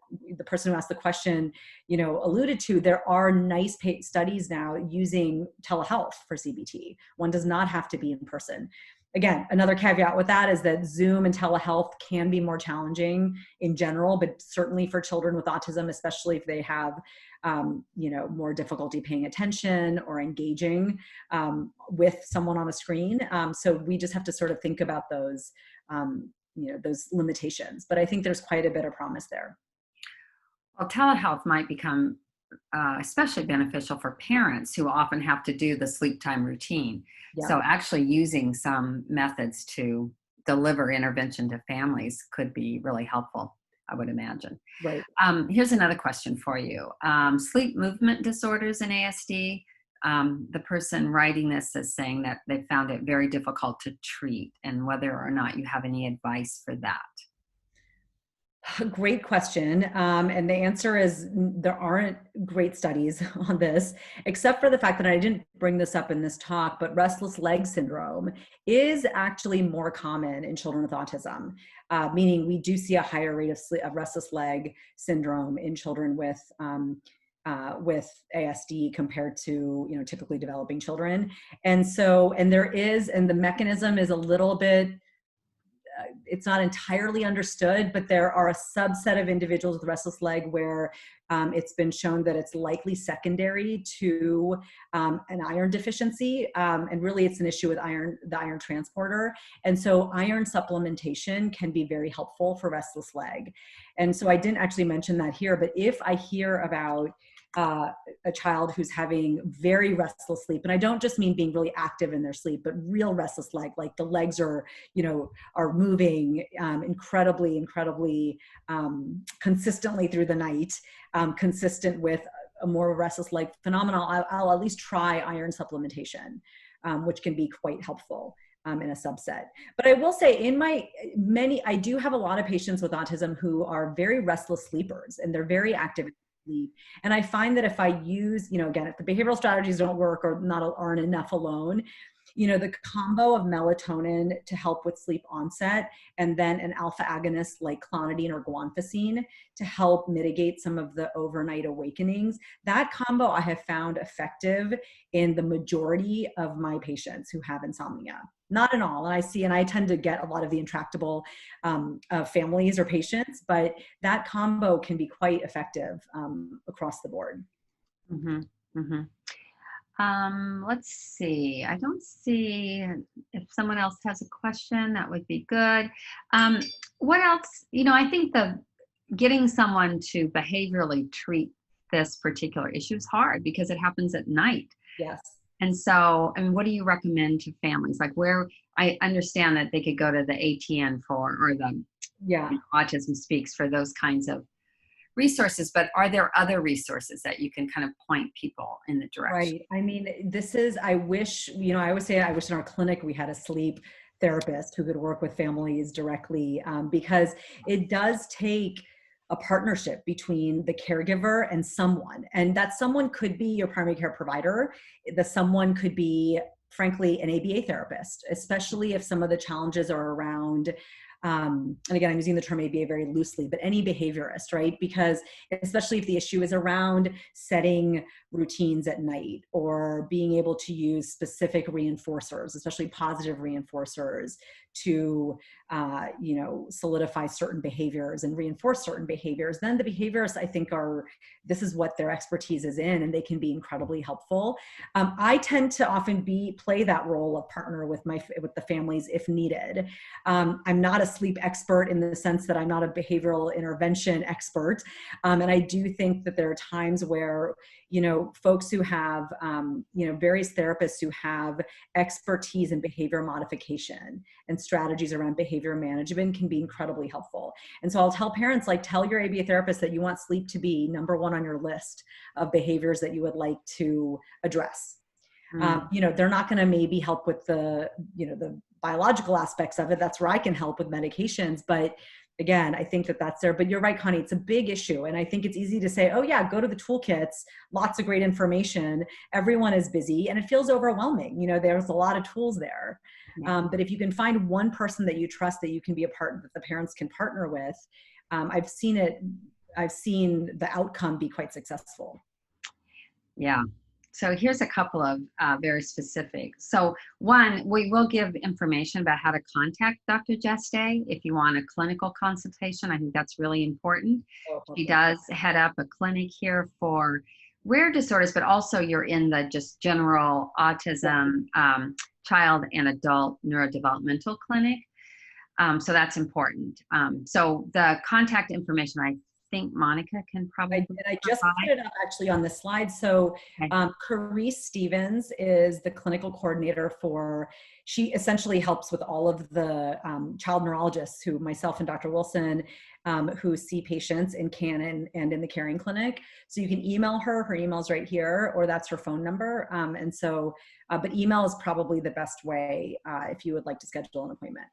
person who asked the question, alluded to, there are nice studies now using telehealth for CBT. One does not have to be in person. Again, another caveat with that is that Zoom and telehealth can be more challenging in general, but certainly for children with autism, especially if they have, more difficulty paying attention or engaging with someone on a screen. So we just have to sort of think about those, those limitations. But I think there's quite a bit of promise there. Well, telehealth might become especially beneficial for parents who often have to do the sleep time routine. Yeah. So actually using some methods to deliver intervention to families could be really helpful, I would imagine. Right. Here's another question for you. Sleep movement disorders in ASD. The person writing this is saying that they found it very difficult to treat, and whether or not you have any advice for that. Great question. And the answer is there aren't great studies on this, except for the fact that I didn't bring this up in this talk, but restless leg syndrome is actually more common in children with autism, meaning we do see a higher rate of restless leg syndrome in children with ASD compared to, typically developing children. And the mechanism is a little bit it's not entirely understood, but there are a subset of individuals with restless leg where it's been shown that it's likely secondary to an iron deficiency. And really it's an issue with the iron transporter. And so iron supplementation can be very helpful for restless leg. And so I didn't actually mention that here, but if I hear about a child who's having very restless sleep, and I don't just mean being really active in their sleep, but real restless leg, like the legs are, are moving incredibly consistently through the night, consistent with a more restless leg phenomenon, I'll at least try iron supplementation, which can be quite helpful in a subset. But I will say I do have a lot of patients with autism who are very restless sleepers, and they're very active. And I find that if I use, again, if the behavioral strategies don't work or aren't enough alone, the combo of melatonin to help with sleep onset, and then an alpha agonist like clonidine or guanfacine to help mitigate some of the overnight awakenings, that combo I have found effective in the majority of my patients who have insomnia. Not in all, and I tend to get a lot of the intractable families or patients, but that combo can be quite effective across the board. Mm-hmm. Mm-hmm. Let's see. I don't see if someone else has a question. That would be good. What else? I think getting someone to behaviorally treat this particular issue is hard because it happens at night. Yes. And so, what do you recommend to families? Like, where I understand that they could go to the ATN or the Autism Speaks for those kinds of resources, but are there other resources that you can kind of point people in the direction? Right. I wish, I always say, I wish in our clinic we had a sleep therapist who could work with families directly, because it does take a partnership between the caregiver and someone. And that someone could be your primary care provider. The someone could be, frankly, an ABA therapist, especially if some of the challenges are around, and again, I'm using the term ABA very loosely, but any behaviorist, right? Because especially if the issue is around setting routines at night or being able to use specific reinforcers, especially positive reinforcers to, solidify certain behaviors and reinforce certain behaviors, then the behaviorists, I think, this is what their expertise is in, and they can be incredibly helpful. I tend to often play that role of partner with the families if needed. I'm not a sleep expert in the sense that I'm not a behavioral intervention expert. And I do think that there are times where, folks who have, various therapists who have expertise in behavior modification and strategies around behavior management can be incredibly helpful. And so I'll tell parents, tell your ABA therapist that you want sleep to be number one on your list of behaviors that you would like to address. They're not going to maybe help with the biological aspects of it. That's where I can help with medications. But again, I think that's there. But you're right, Connie, it's a big issue. And I think it's easy to say, oh yeah, go to the toolkits, lots of great information. Everyone is busy and it feels overwhelming. There's a lot of tools there. But if you can find one person that you trust that you can be a partner, that the parents can partner with, I've seen the outcome be quite successful. Yeah. So here's a couple of very specific. So one, we will give information about how to contact Dr. Jeste if you want a clinical consultation. I think that's really important. She does head up a clinic here for rare disorders, but also you're in the just general autism child and adult neurodevelopmental clinic. So that's important. So the contact information, I think Monica can probably. I just put it up actually on the slide. So Carice Stevens is the clinical coordinator she essentially helps with all of the child neurologists who myself and Dr. Wilson who see patients in Canon and in the Caring Clinic. So you can email her email's right here, or that's her phone number. But email is probably the best way if you would like to schedule an appointment.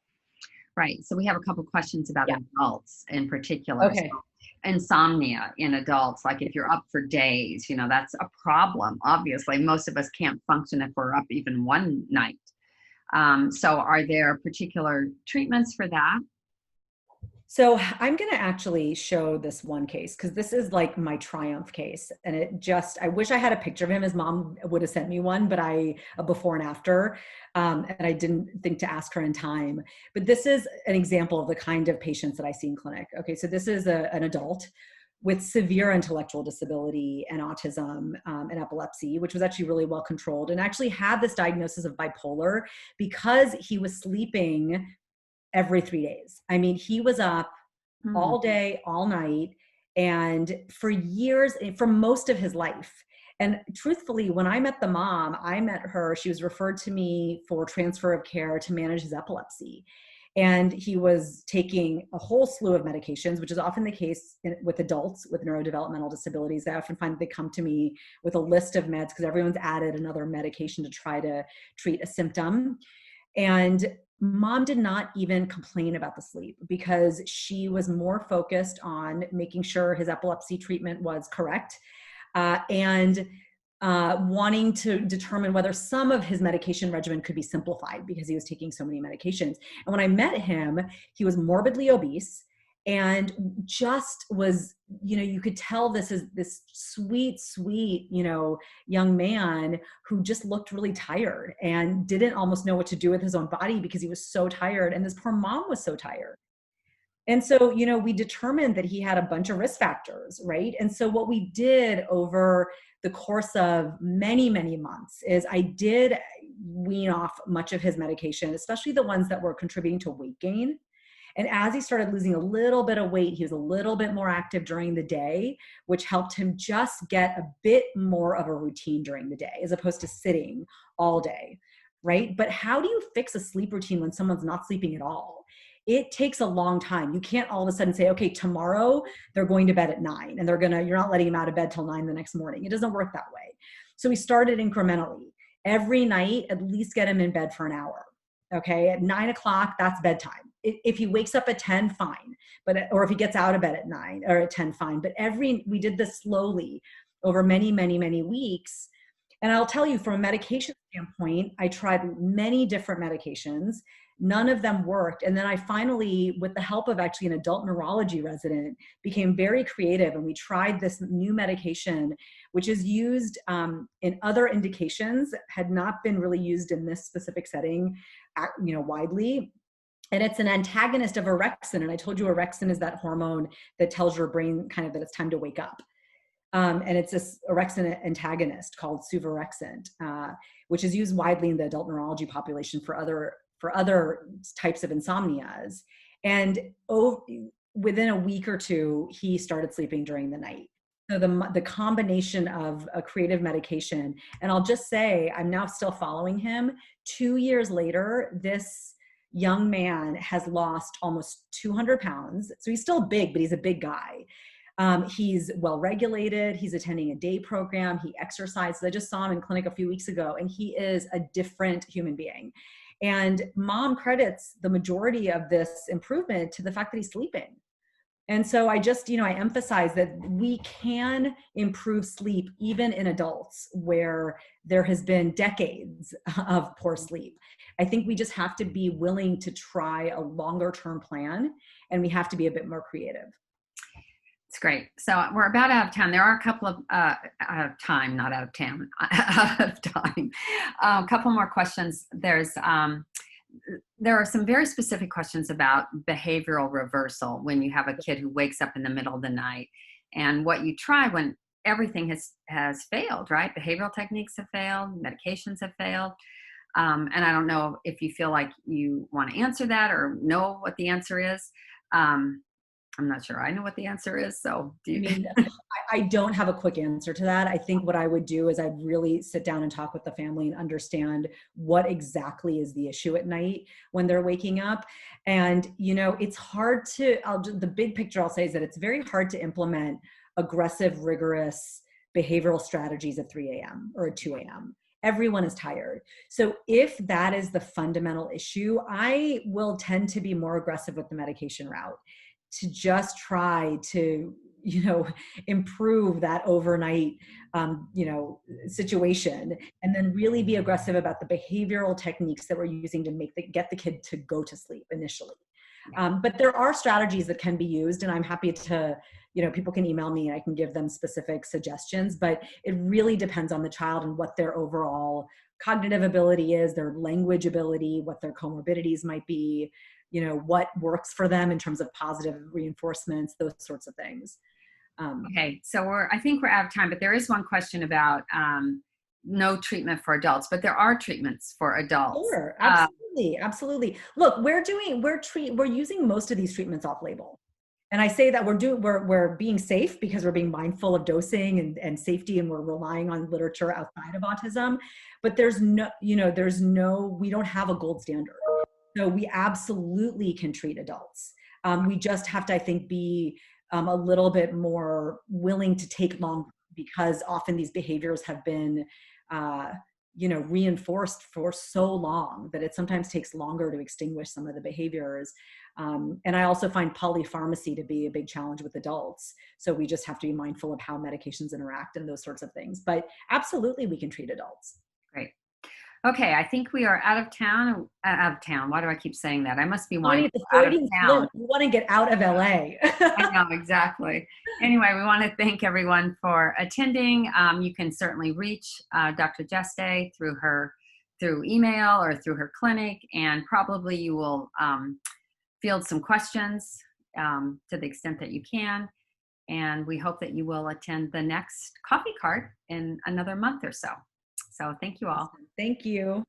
Right. So we have a couple questions about adults in particular. Okay. So insomnia in adults, like if you're up for days, that's a problem. Obviously, most of us can't function if we're up even one night. So are there particular treatments for that? So I'm going to actually show this one case because this is like my triumph case. And I wish I had a picture of him. His mom would have sent me one, but a before and after. And I didn't think to ask her in time. But this is an example of the kind of patients that I see in clinic. Okay, so this is an adult with severe intellectual disability and autism and epilepsy, which was actually really well controlled, and actually had this diagnosis of bipolar because he was sleeping every 3 days. I mean, he was up all day, all night, and for years, for most of his life. And truthfully, when I met the mom, I met her, she was referred to me for transfer of care to manage his epilepsy. And he was taking a whole slew of medications, which is often the case with adults with neurodevelopmental disabilities. I often find they come to me with a list of meds because everyone's added another medication to try to treat a symptom. And mom did not even complain about the sleep because she was more focused on making sure his epilepsy treatment was correct and wanting to determine whether some of his medication regimen could be simplified because he was taking so many medications. And when I met him, he was morbidly obese and just was, you could tell this is this sweet, young man who just looked really tired and didn't almost know what to do with his own body because he was so tired. And this poor mom was so tired. And so, we determined that he had a bunch of risk factors, right? And so what we did over the course of many, many months is I did wean off much of his medication, especially the ones that were contributing to weight gain. And as he started losing a little bit of weight, he was a little bit more active during the day, which helped him just get a bit more of a routine during the day, as opposed to sitting all day, right? But how do you fix a sleep routine when someone's not sleeping at all? It takes a long time. You can't all of a sudden say, okay, tomorrow they're going to bed at 9 and you're not letting them out of bed till 9 the next morning. It doesn't work that way. So we started incrementally. Every night, at least get him in bed for an hour. Okay, at 9 o'clock, that's bedtime. If he wakes up at 10, fine. Or if he gets out of bed at 9 or at 10, fine. But we did this slowly over many, many, many weeks. And I'll tell you, from a medication standpoint, I tried many different medications. None of them worked. And then I finally, with the help of actually an adult neurology resident, became very creative. And we tried this new medication, which is used in other indications, had not been really used in this specific setting, widely. And it's an antagonist of orexin. And I told you orexin is that hormone that tells your brain kind of that it's time to wake up. And it's this orexin antagonist called suvorexant, which is used widely in the adult neurology population for other types of insomnias. And within a week or two, he started sleeping during the night. So the combination of a creative medication, and I'll just say, I'm now still following him. 2 years later, this young man has lost almost 200 pounds. So he's still big, but he's a big guy. He's well-regulated. He's attending a day program. He exercises. I just saw him in clinic a few weeks ago, and he is a different human being. And mom credits the majority of this improvement to the fact that he's sleeping. And so I just, I emphasize that we can improve sleep even in adults where there has been decades of poor sleep. I think we just have to be willing to try a longer term plan, and we have to be a bit more creative. It's great. So we're about out of time. There are a couple of out of time, not out of town, out of time. A couple more questions. There are some very specific questions about behavioral reversal when you have a kid who wakes up in the middle of the night, and what you try when everything has failed, right? Behavioral techniques have failed, medications have failed. And I don't know if you feel like you want to answer that or know what the answer is. I'm not sure I know what the answer is. So do you? I don't have a quick answer to that. I think what I would do is I'd really sit down and talk with the family and understand what exactly is the issue at night when they're waking up. And, it's hard the big picture I'll say is that it's very hard to implement aggressive, rigorous behavioral strategies at 3 a.m. or at 2 a.m. Everyone is tired. So if that is the fundamental issue, I will tend to be more aggressive with the medication route, to just try to, improve that overnight, situation, and then really be aggressive about the behavioral techniques that we're using to get the kid to go to sleep initially. But there are strategies that can be used, and I'm happy to, people can email me and I can give them specific suggestions, but it really depends on the child and what their overall cognitive ability is, their language ability, what their comorbidities might be, what works for them in terms of positive reinforcements, those sorts of things. Okay, so I think we're out of time, but there is one question about no treatment for adults, but there are treatments for adults. Sure, absolutely, absolutely. Look, we're using most of these treatments off label. And I say that we're being safe because we're being mindful of dosing and safety, and we're relying on literature outside of autism. But we don't have a gold standard. So we absolutely can treat adults. We just have to, I think, be a little bit more willing to take longer, because often these behaviors have been reinforced for so long that it sometimes takes longer to extinguish some of the behaviors. And I also find polypharmacy to be a big challenge with adults. So we just have to be mindful of how medications interact and those sorts of things. But absolutely, we can treat adults. Great. Okay, I think we are out of town. Why do I keep saying that? I must be wanting to get out of town. You want to get out of LA. I know, exactly. Anyway, we want to thank everyone for attending. You can certainly reach Dr. Jeste through email or through her clinic, and probably you will field some questions to the extent that you can. And we hope that you will attend the next Coffee Cart in another month or so. So thank you all. Thank you.